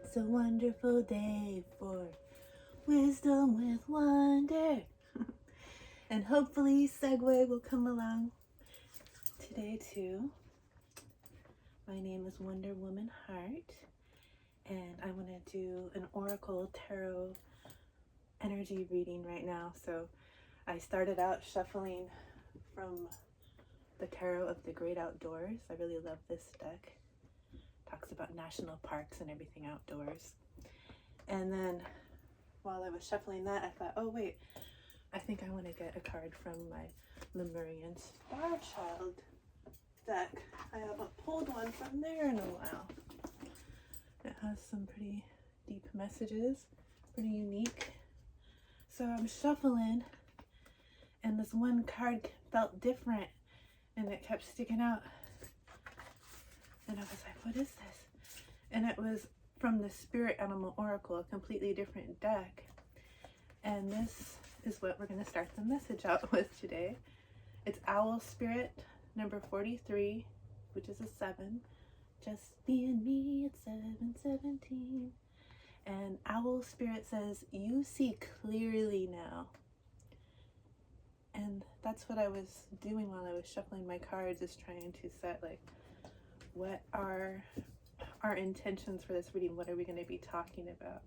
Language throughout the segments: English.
It's a wonderful day for wisdom with wonder. And hopefully Segway will come along today too. My name is Wonder Woman Heart, and I want to do an Oracle Tarot energy reading right now. So I started out shuffling from the Tarot of the Great Outdoors. I really love this deck. Talks about national parks and everything outdoors. And then while I was shuffling that, I thought, oh wait, I think I want to get a card from my Lemurian Star Child deck. I haven't pulled one from there in a while. It has some pretty deep messages, pretty unique. So I'm shuffling, and this one card felt different, and it kept sticking out. And I was like, what is this? And it was from the Spirit Animal Oracle, a completely different deck. And this is what we're going to start the message out with today. It's Owl Spirit number 43, which is a 7. Just being me at 7:17. And Owl Spirit says, you see clearly now. And that's what I was doing while I was shuffling my cards, is trying to set like, what are our intentions for this reading? What are we going to be talking about?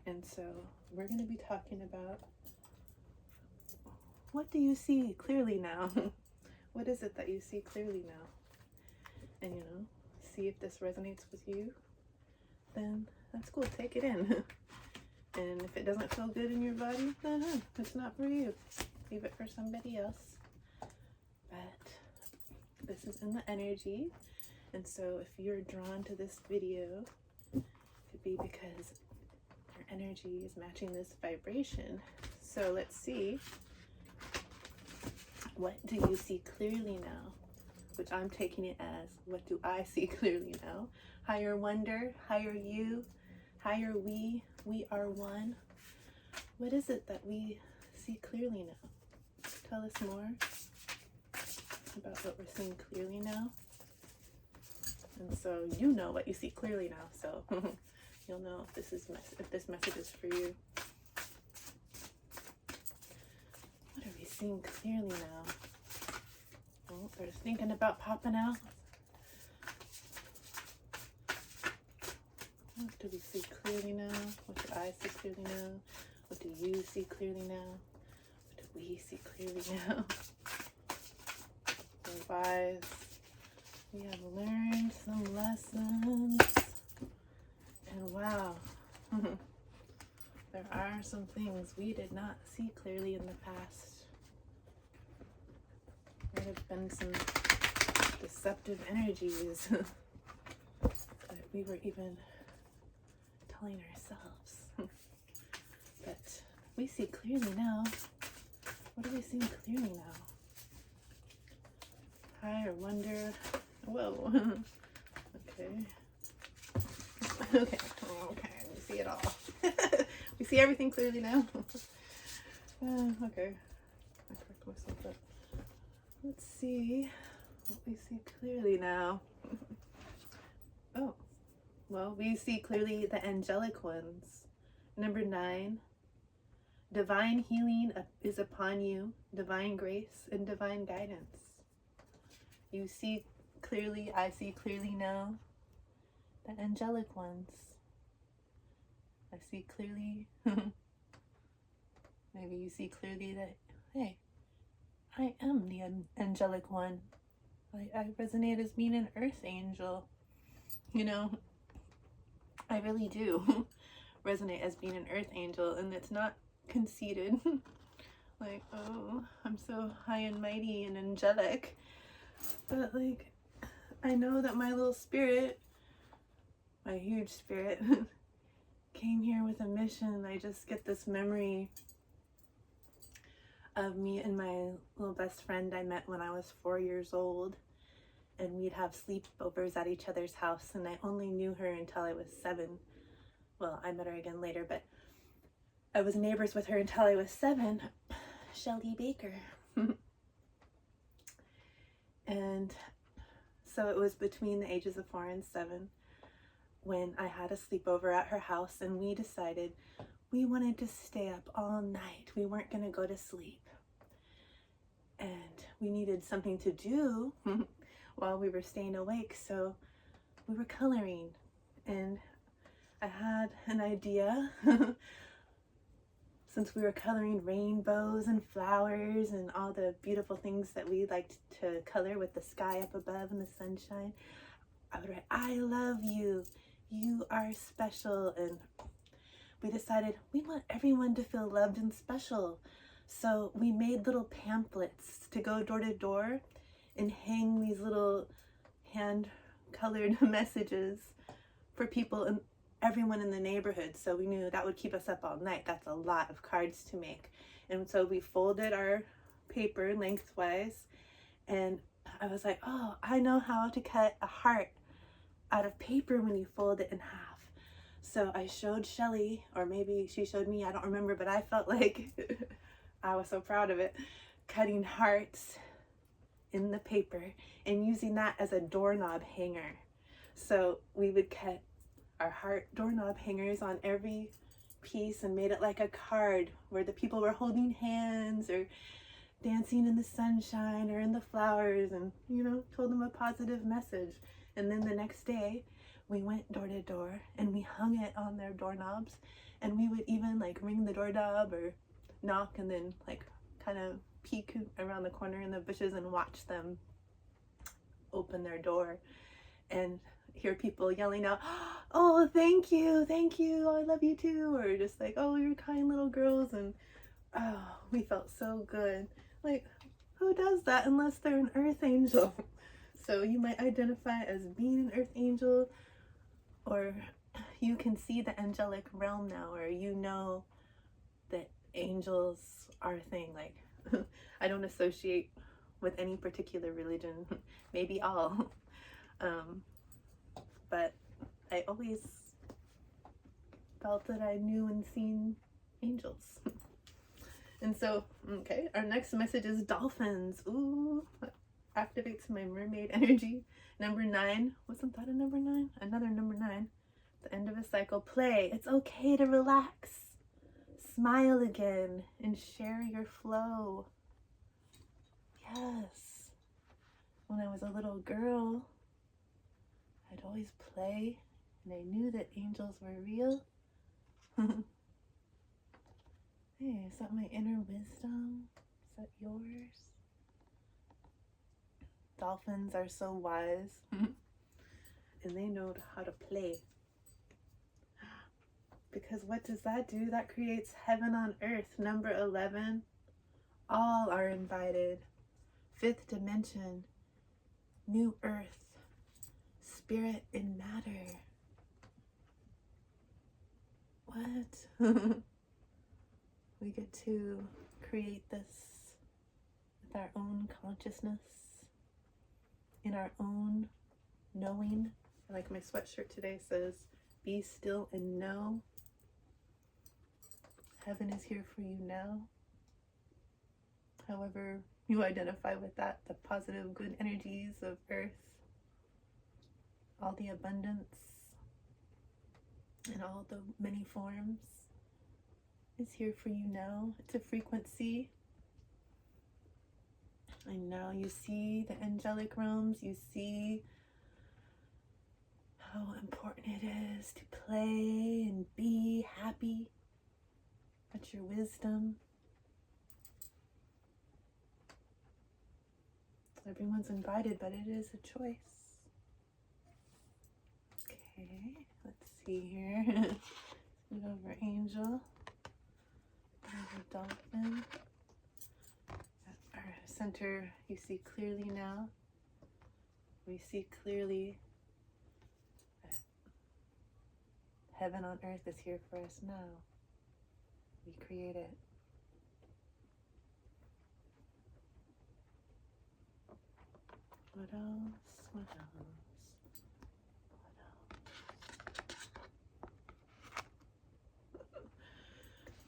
And so we're going to be talking about, what do you see clearly now? What is it that you see clearly now? And see if this resonates with you. Then that's cool, take it in. And if it doesn't feel good in your body, then it's not for you. Leave it for somebody else. But this is in the energy. And so if you're drawn to this video, it could be because your energy is matching this vibration. So let's see. What do you see clearly now? Which I'm taking it as, what do I see clearly now? Higher wonder, higher you, higher we are one. What is it that we see clearly now? Tell us more about what we're seeing clearly now. And so you know what you see clearly now, so you'll know if this message is for you. What are we seeing clearly now? Oh, they're thinking about popping out. What do we see clearly now? What do I see clearly now? What do you see clearly now? What do we see clearly now? We're wise. We have learned some lessons. And wow, there are some things we did not see clearly in the past. There have been some deceptive energies that we were even telling ourselves. But we see clearly now. What are we seeing clearly now? Higher wonder. Whoa. Okay. Okay. We see it all. We see everything clearly now. Okay. I correct myself up. Let's see what we see clearly now. Oh. Well, we see clearly the Angelic Ones. Number 9. Divine healing is upon you. Divine grace and divine guidance. You see clearly, I see clearly now. The Angelic Ones. I see clearly. Maybe you see clearly that, hey, I am the Angelic One. I resonate as being an Earth Angel. I really do resonate as being an Earth Angel, and it's not conceited. Like, oh, I'm so high and mighty and angelic. But like, I know that my little spirit, my huge spirit, came here with a mission. I just get this memory of me and my little best friend I met when I was 4 years old. And we'd have sleepovers at each other's house. And I only knew her until I was 7. Well, I met her again later, but I was neighbors with her until I was 7. Shelly Baker. And so it was between the ages of 4 and 7. when I had a sleepover at her house, and we decided we wanted to stay up all night. We weren't going to go to sleep. And we needed something to do while we were staying awake, so we were coloring. And I had an idea. Since we were coloring rainbows and flowers and all the beautiful things that we liked to color with the sky up above and the sunshine, I would write, "I love you. You are special." And we decided we want everyone to feel loved and special. So we made little pamphlets to go door to door and hang these little hand-colored messages for people and everyone in the neighborhood. So we knew that would keep us up all night. That's a lot of cards to make. And so we folded our paper lengthwise, and I was like, oh, I know how to cut a heart out of paper when you fold it in half. So I showed Shelly, or maybe she showed me, I don't remember, but I felt like I was so proud of it, cutting hearts in the paper and using that as a doorknob hanger. So we would cut our heart doorknob hangers on every piece and made it like a card where the people were holding hands or dancing in the sunshine or in the flowers, and told them a positive message. And then the next day we went door to door and we hung it on their doorknobs, and we would even like ring the doorknob or knock and then like kind of peek around the corner in the bushes and watch them open their door and hear people yelling out, "Oh, thank you, I love you too," or just like, "Oh, you're kind little girls." And oh, we felt so good. Like, who does that unless they're an earth angel? So you might identify as being an earth angel, or you can see the angelic realm now, or that angels are a thing. Like, I don't associate with any particular religion, maybe all. But I always felt that I knew and seen angels. And so, okay, our next message is dolphins. Ooh, activates my mermaid energy. Number 9. Wasn't that a number 9? Another number 9. The end of a cycle. Play. It's okay to relax. Smile again and share your flow. Yes. When I was a little girl, I'd always play, and I knew that angels were real. Hey, is that my inner wisdom? Is that yours? Dolphins are so wise, and they know how to play. Because what does that do? That creates heaven on earth. Number 11, all are invited. 5th dimension, new earth, spirit in matter. What? We get to create this with our own consciousness, in our own knowing. Like my sweatshirt today says, "Be still and know." Heaven is here for you now. However you identify with that, the positive, good energies of earth, all the abundance in all the many forms is here for you now. It's a frequency. And now you see the angelic realms. You see how important it is to play and be happy. That's your wisdom. Everyone's invited, but it is a choice. Okay, let's see here. Move over angel. Over dolphin. At our center, you see clearly now. We see clearly that heaven on earth is here for us now. We create it. What else? What else?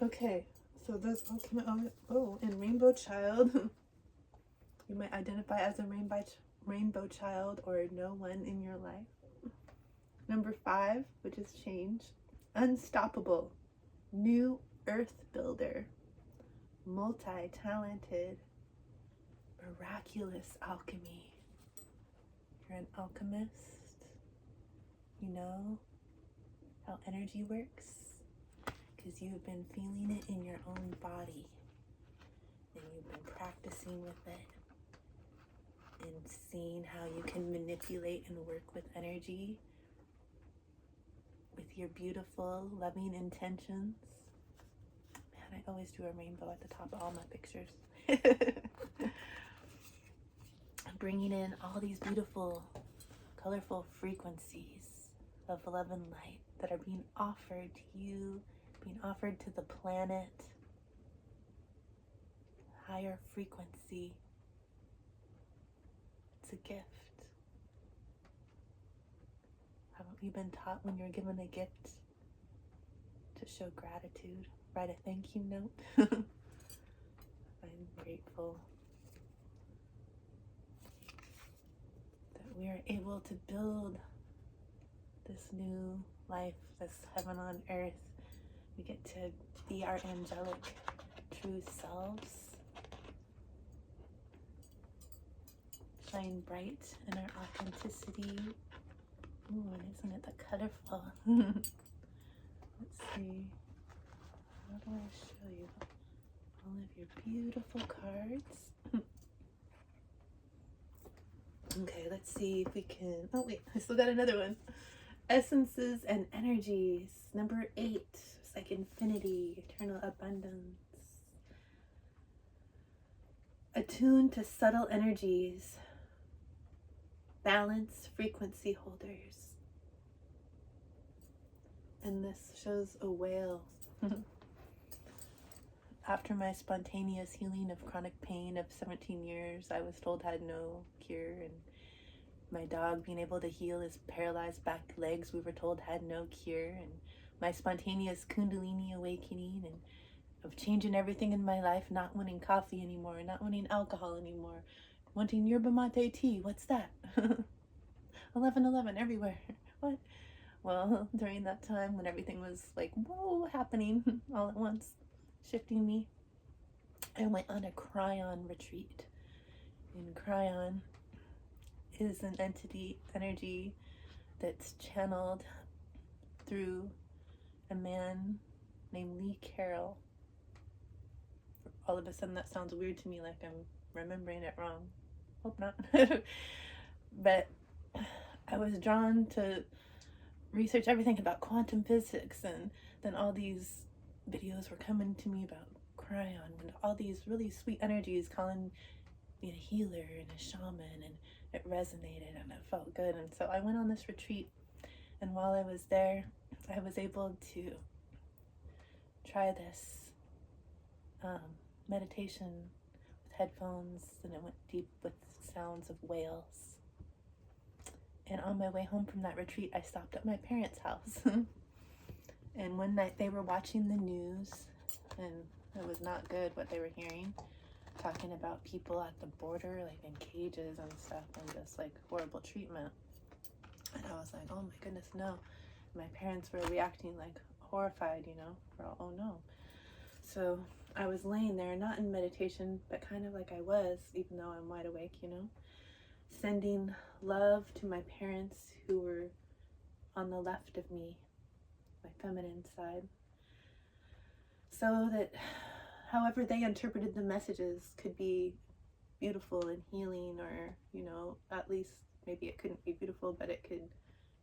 Okay, so those all came out. Oh, and Rainbow Child. You might identify as a rainbow child or no one in your life. Number 5, which is change. Unstoppable. New earth builder. Multi-talented. Miraculous alchemy. You're an alchemist. You know how energy works because you've been feeling it in your own body and you've been practicing with it and seeing how you can manipulate and work with energy with your beautiful, loving intentions. Man, I always do a rainbow at the top of all my pictures. Bringing in all these beautiful, colorful frequencies of love and light that are being offered to you, being offered to the planet. Higher frequency. It's a gift. Haven't you been taught when you're given a gift to show gratitude? Write a thank you note. I'm grateful that we are able to build this new life, this heaven on earth. We get to be our angelic true selves, shine bright in our authenticity. Ooh, and isn't it that colorful? Let's see. How do I show you all of your beautiful cards? Okay, let's see if we can. Oh, wait, I still got another one. Essences and energies. Number 8, it's like infinity, eternal abundance. Attuned to subtle energies. Balance frequency holders. And this shows a whale. After my spontaneous healing of chronic pain of 17 years, I was told had no cure, and my dog being able to heal his paralyzed back legs, we were told had no cure, and my spontaneous kundalini awakening and of changing everything in my life, not wanting coffee anymore, not wanting alcohol anymore, wanting yerba mate tea. What's that? 11:11 everywhere. What? Well, during that time when everything was like, whoa, happening all at once, shifting me, I went on a cryon retreat. And cryon is an energy that's channeled through a man named Lee Carroll. All of a sudden that sounds weird to me, like I'm remembering it wrong. Hope not. But I was drawn to research everything about quantum physics, and then all these videos were coming to me about cryon and all these really sweet energies calling me a healer and a shaman, and it resonated and it felt good. And so I went on this retreat, and while I was there, I was able to try this meditation with headphones, and it went deep with sounds of whales. And on my way home from that retreat, I stopped at my parents' house. And one night they were watching the news, and it was not good what they were hearing, talking about people at the border, like in cages and stuff, and just like horrible treatment. And I was like, oh my goodness, no. My parents were reacting like horrified, you know, for all, oh no. So I was laying there, not in meditation, but kind of like I was, even though I'm wide awake, you know, sending love to my parents who were on the left of me, my feminine side, so that however they interpreted the messages could be beautiful and healing, or, you know, at least maybe it couldn't be beautiful, but it could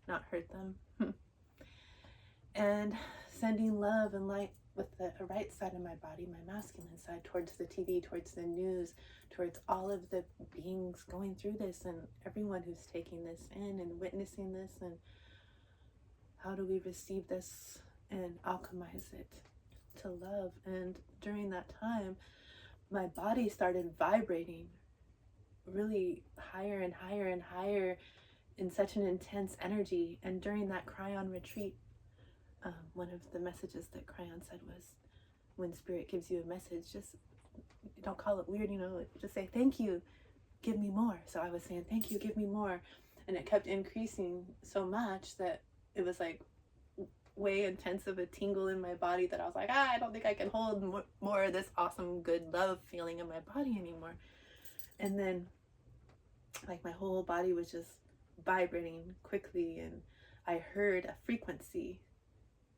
not hurt them. And sending love and light with the right side of my body, my masculine side, towards the TV, towards the news, towards all of the beings going through this, and everyone who's taking this in and witnessing this, and how do we receive this and alchemize it to love. And during that time, my body started vibrating really higher and higher and higher in such an intense energy. And during that cryon retreat, one of the messages that cryon said was, when spirit gives you a message, just don't call it weird, you know, just say, thank you, give me more. So I was saying, thank you, give me more. And it kept increasing so much that it was like way intense of a tingle in my body that I was like, I don't think I can hold more of this awesome, good love feeling in my body anymore. And then like my whole body was just vibrating quickly, and I heard a frequency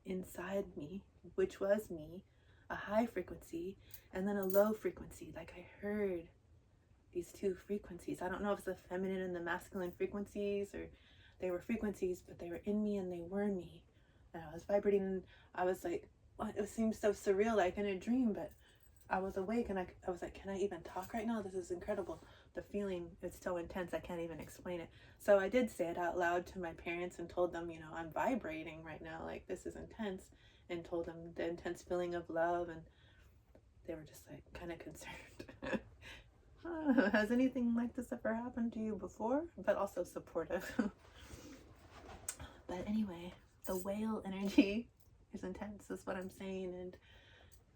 inside me, which was me, a high frequency and then a low frequency. Like I heard these two frequencies. I don't know if it's the feminine and the masculine frequencies, or they were frequencies, but they were in me and they were me. And I was vibrating, and I was like, what? It seemed so surreal, like in a dream, but I was awake, and I was like, can I even talk right now? This is incredible. The feeling is so intense, I can't even explain it. So I did say it out loud to my parents and told them, you know, I'm vibrating right now, like this is intense, and told them the intense feeling of love, and they were just like kind of concerned. Has anything like this ever happened to you before? But also supportive. But anyway, the whale energy is intense, is what I'm saying.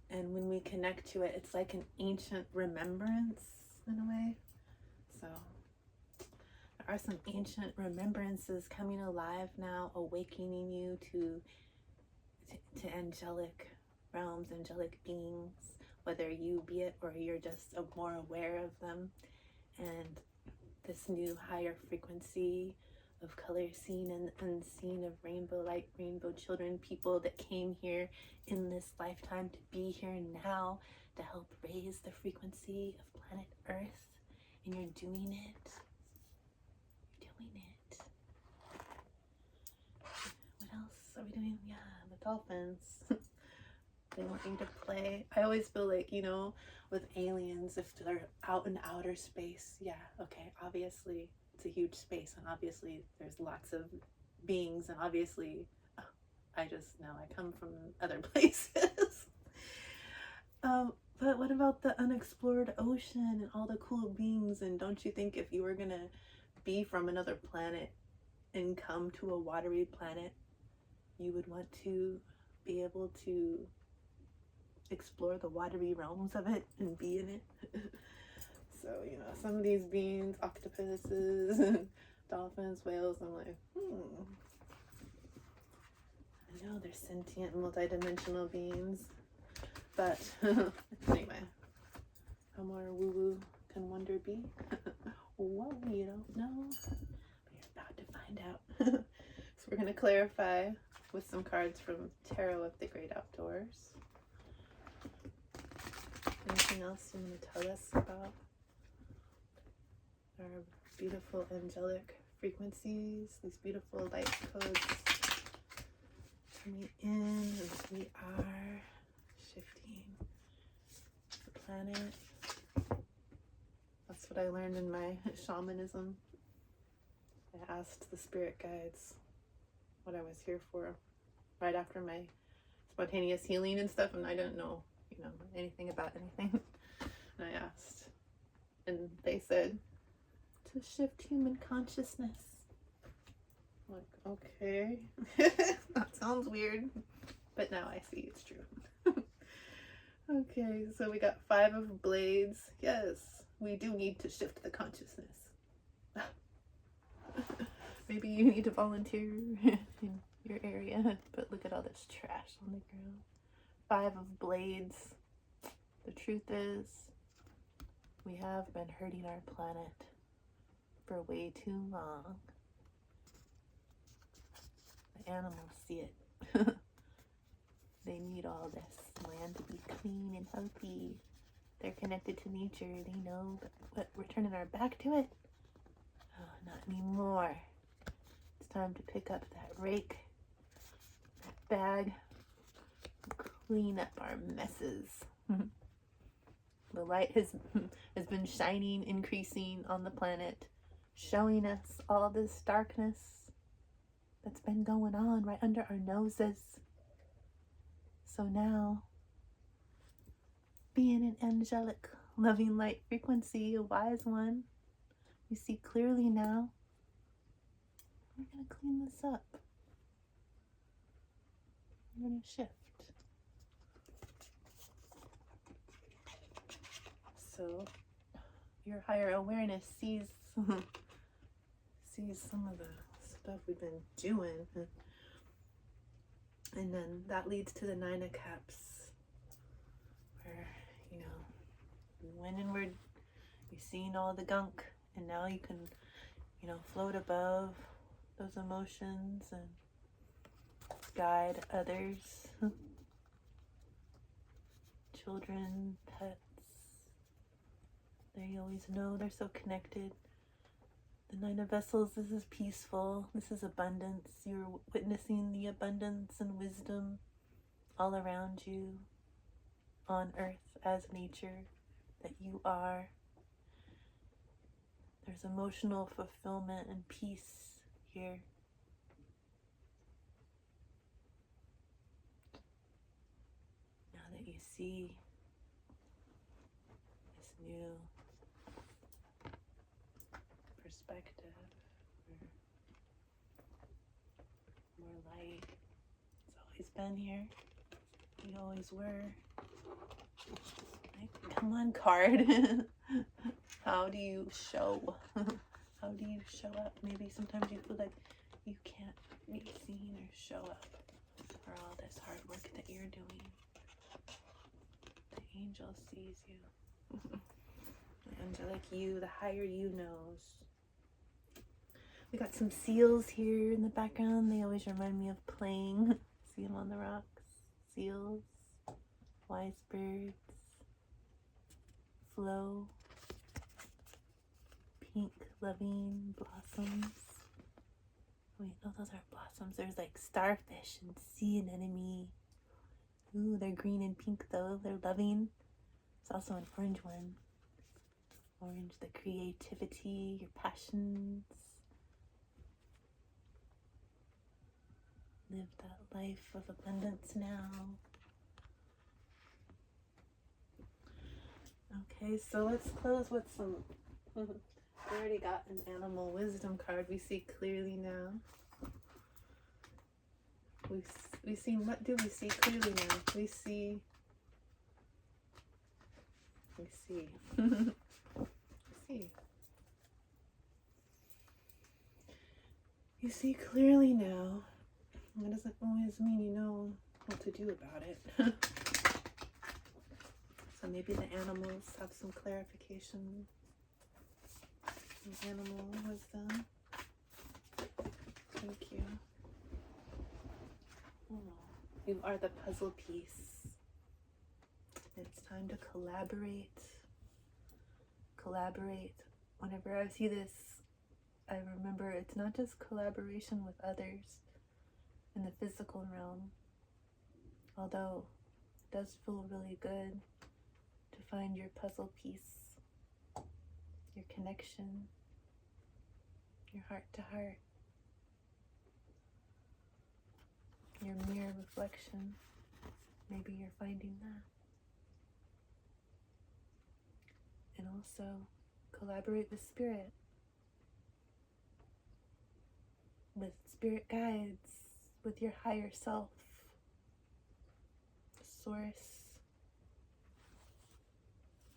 And when we connect to it, it's like an ancient remembrance in a way. So there are some ancient remembrances coming alive now, awakening you to angelic realms, angelic beings, whether you be it or you're just more aware of them. And this new higher frequency of color seen and unseen, of rainbow light, rainbow children, people that came here in this lifetime to be here now to help raise the frequency of planet Earth. And you're doing it. You're doing it. What else are we doing? Yeah, the dolphins. They want you to play. I always feel like, you know, with aliens, if they're out in outer space, yeah, okay, obviously it's a huge space, and obviously there's lots of beings, and obviously I just know I come from other places. But what about the unexplored ocean and all the cool beings? And don't you think if you were gonna be from another planet and come to a watery planet, you would want to be able to explore the watery realms of it and be in it? So, you know, some of these beings, octopuses, dolphins, whales, I'm like, I know they're sentient, multidimensional beings. But anyway, how more woo-woo can wonder be? Well, you don't know, but you're about to find out. So we're going to clarify with some cards from Tarot of the Great Outdoors. Anything else you want to tell us about our beautiful angelic frequencies, these beautiful light codes coming in as we are shifting the planet? That's what I learned in my shamanism. I asked the spirit guides what I was here for right after my spontaneous healing and stuff, and I didn't know, you know, anything about anything. And I asked, and they said to shift human consciousness. I'm like, okay. That sounds weird, but now I see it's true. Okay, so we got 5 of Blades. Yes, we do need to shift the consciousness. Maybe you need to volunteer in your area, but look at all this trash on the ground. 5 of Blades. The truth is, we have been hurting our planet for way too long. The animals see it. They need all this land to be clean and healthy. They're connected to nature. They know, but we're turning our back to it. Oh, not anymore. It's time to pick up that rake, that bag, clean up our messes. The light has been shining, increasing on the planet, showing us all this darkness that's been going on right under our noses. So now, being an angelic, loving light frequency, a wise one, you see clearly now. We're going to clean this up. We're going to shift. So your higher awareness sees some of the stuff we've been doing. And then that leads to the Nine of Cups, where, you know, you went inward, you've seen all the gunk, and now you can, you know, float above those emotions and guide others, children, pets. They always know, they're so connected. The Nine of Vessels, this is peaceful, this is abundance. You're witnessing the abundance and wisdom all around you on earth as nature that you are. There's emotional fulfillment and peace here. Now that you see this new perspective, more light. It's always been here. You always were. Like, come on, card. How do you show? How do you show up? Maybe sometimes you feel like you can't be seen or show up for all this hard work that you're doing. The angel sees you. The angelic you, the higher you knows. We got some seals here in the background. They always remind me of playing. See them on the rocks. Seals, wise birds, flow, pink loving blossoms. Wait, no, those aren't blossoms. There's like starfish and sea anemone. Ooh, they're green and pink though. They're loving. There's also an orange one. Orange, the creativity, your passions. Live that life of abundance now. Okay, so let's close with some. We already got an animal wisdom card. We see clearly now. We see, what do we see clearly now? We see. You see clearly now. That doesn't always mean you know what to do about it. So maybe the animals have some clarification. Some animal wisdom. Thank you. Oh, you are the puzzle piece. It's time to collaborate. Collaborate. Whenever I see this, I remember it's not just collaboration with others in the physical realm, although it does feel really good to find your puzzle piece, your connection, your heart to heart, your mirror reflection. Maybe you're finding that. And also collaborate with spirit, with spirit guides, with your higher self, source.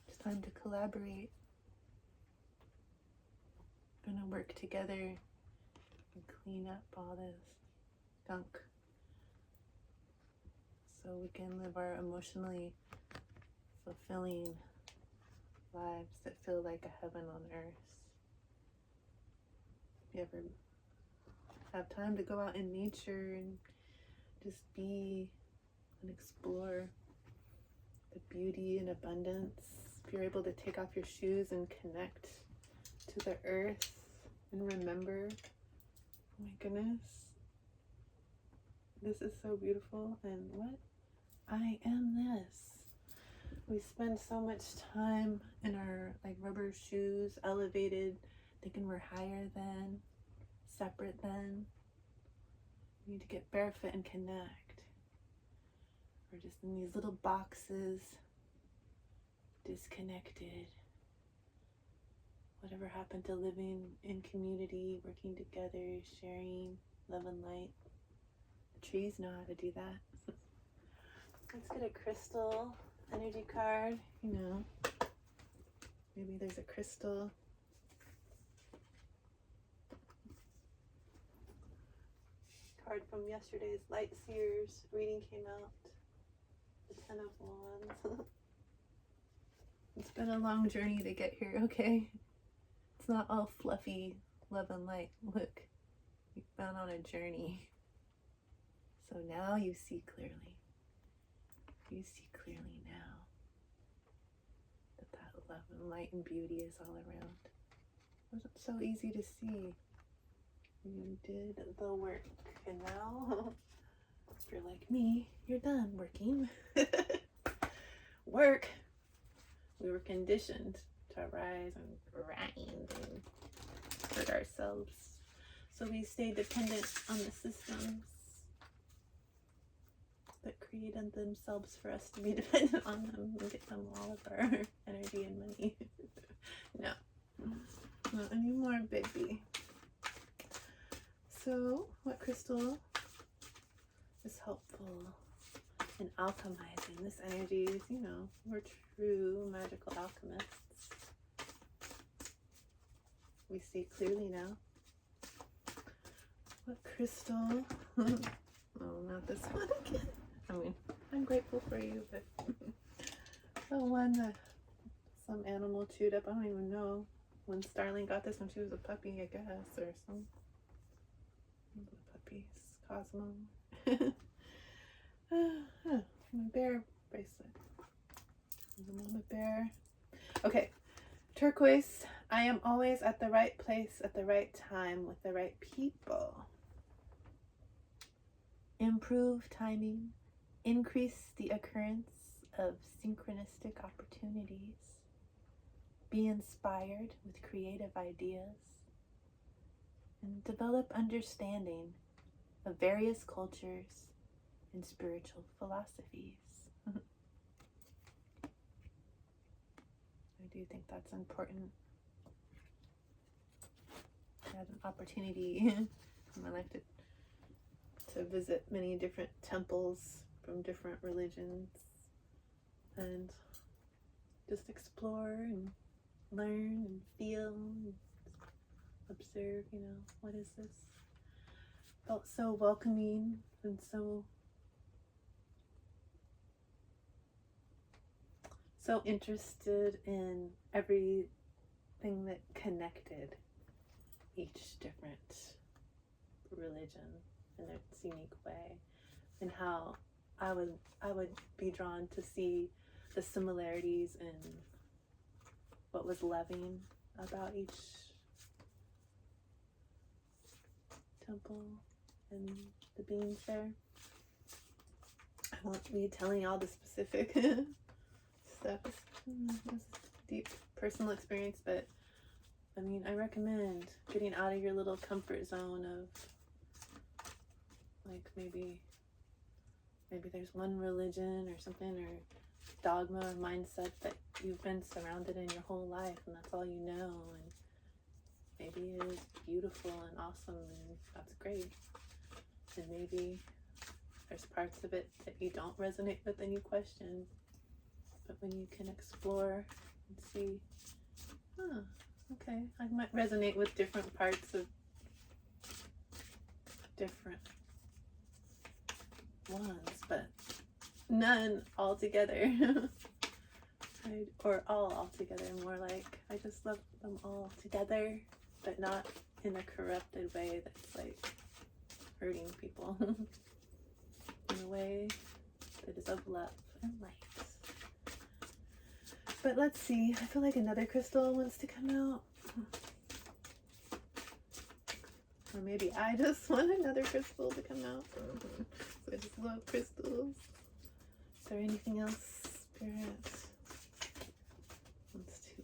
It's time to collaborate. We're gonna work together and clean up all this gunk so we can live our emotionally fulfilling lives that feel like a heaven on earth. If you ever have time to go out in nature and just be and explore the beauty and abundance, if you're able to take off your shoes and connect to the earth and remember, oh my goodness, this is so beautiful. And what? I am this. We spend so much time in our like rubber shoes, elevated, thinking we're higher than, separate than. We need to get barefoot and connect. We're just in these little boxes, disconnected. Whatever happened to living in community, working together, sharing love and light? The trees know how to do that. Let's get a crystal energy card, you know. Maybe there's a crystal. card from yesterday's Light Seers reading came out. The Ten of Wands. It's been a long journey to get here, okay? It's not all fluffy love and light. Look, you've been on a journey. So now you see clearly. You see clearly now that love and light and beauty is all around. It wasn't so easy to see. You did the work, and now, if you're like me, you're done working. Work. We were conditioned to rise and grind and hurt ourselves. So we stay dependent on the systems that created themselves for us to be dependent on them and get them all of our energy and money. No. Not anymore, baby. So, what crystal is helpful in alchemizing this energy is, you know, we're true magical alchemists. We see clearly now. What crystal? Oh, not this one again. I mean, I'm grateful for you, but the one that some animal chewed up, I don't even know. When Starling got this when she was a puppy, I guess, or some puppies, Cosmo. My bear bracelet. The mama bear. Okay, turquoise. I am always at the right place at the right time with the right people. Improve timing. Increase the occurrence of synchronistic opportunities. Be inspired with creative ideas. And develop understanding of various cultures and spiritual philosophies. I do think that's important. I had an opportunity in my life to visit many different temples from different religions and just explore and learn and feel and observe, you know, what is this? Felt so welcoming and so interested in everything that connected each different religion in its unique way, and how I would be drawn to see the similarities in what was loving about each temple and the beings there. I won't be telling all the specific stuff. It's deep personal experience, but I mean, I recommend getting out of your little comfort zone of, like, maybe there's one religion or something, or dogma or mindset that you've been surrounded in your whole life, and that's all you know, and maybe it is beautiful and awesome, and that's great. And maybe there's parts of it that you don't resonate with and you question. But when you can explore and see, okay, I might resonate with different parts of different ones, but none all together. Right? Or all together, more like I just love them all together, but not in a corrupted way that's like hurting people. In a way that is of love and light. But let's see, I feel like another crystal wants to come out. Or maybe I just want another crystal to come out. So I just love crystals. Is there anything else Spirit wants to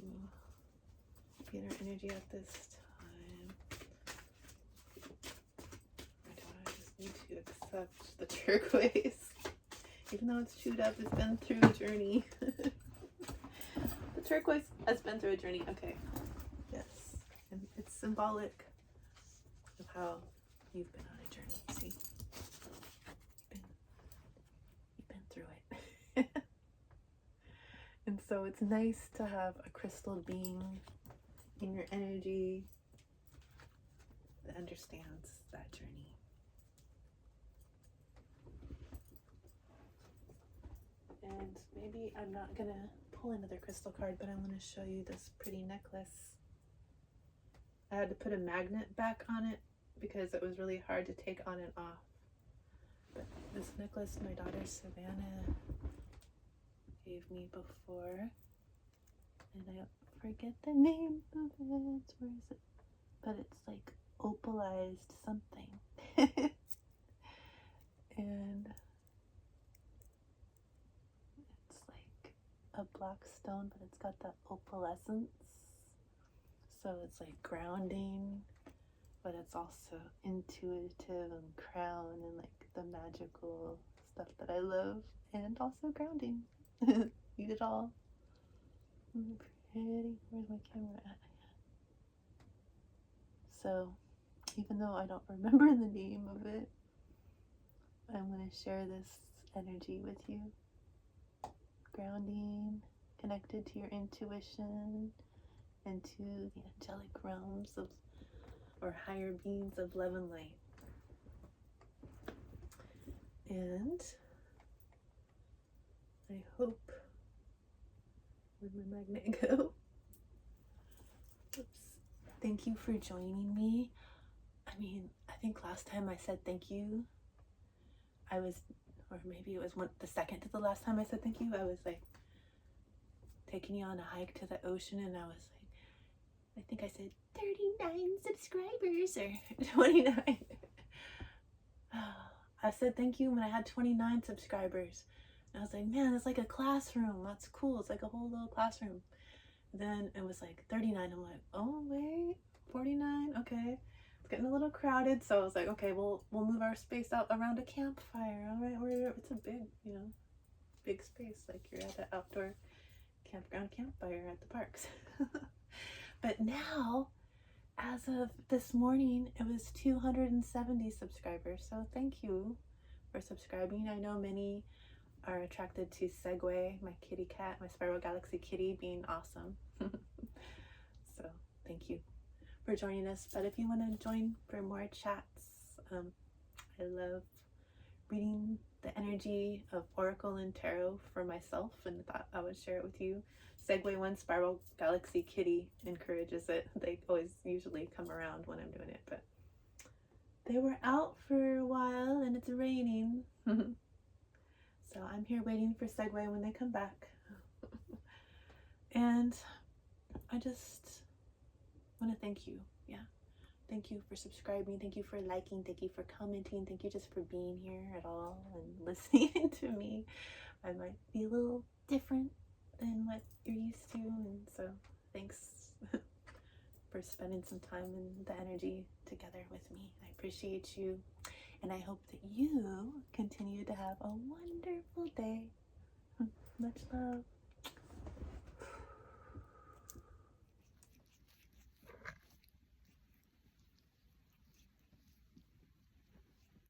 be in our energy at this time? Or do I just need to accept the turquoise? Even though it's chewed up, it's been through a journey. The turquoise has been through a journey. Okay. Yes. And it's symbolic of how you've been on a journey. See? You've been through it. And so it's nice to have a crystal being in your energy that understands that journey. And maybe I'm not gonna pull another crystal card, but I want to show you this pretty necklace. I had to put a magnet back on it because it was really hard to take on and off. But this necklace my daughter Savannah gave me before, and I forget the name of it. Where is it? But it's like opalized something. And it's like a black stone, but it's got that opalescence. So it's like grounding, but it's also intuitive and crown and like the magical stuff that I love, and also grounding. Need it all. Pretty. Where's my camera at? So even though I don't remember the name of it, I'm going to share this energy with you. Grounding, connected to your intuition and to the angelic realms of, or higher beings of love and light. And I hope, where'd my magnet go? Oops. Thank you for joining me. I mean, I think last time I said thank you, I was, or maybe it was the second to the last time I said thank you, I was like taking you on a hike to the ocean, and I was like, I think I said 39 subscribers or 29. I said thank you when I had 29 subscribers. And I was like, man, it's like a classroom. That's cool. It's like a whole little classroom. Then it was like 39. I'm like, oh wait, 49. Okay. It's getting a little crowded. So I was like, okay, we'll move our space out around a campfire. All right, it's a big, big space. Like you're at the outdoor campground campfire at the parks. But now, as of this morning, it was 270 subscribers. So thank you for subscribing. I know many are attracted to Segway, my kitty cat, my Spiral Galaxy kitty, being awesome. So thank you for joining us. But if you want to join for more chats, I love reading the energy of Oracle and Tarot for myself, and thought I would share it with you. Segway One Spiral Galaxy Kitty encourages it. They always usually come around when I'm doing it, but they were out for a while and it's raining. So I'm here waiting for Segway when they come back. And I just want to thank you. Yeah. Thank you for subscribing. Thank you for liking. Thank you for commenting. Thank you just for being here at all and listening to me. I might be a little different than what you're used to, and so thanks for spending some time in the energy together with me. I appreciate you, and I hope that you continue to have a wonderful day. Much love.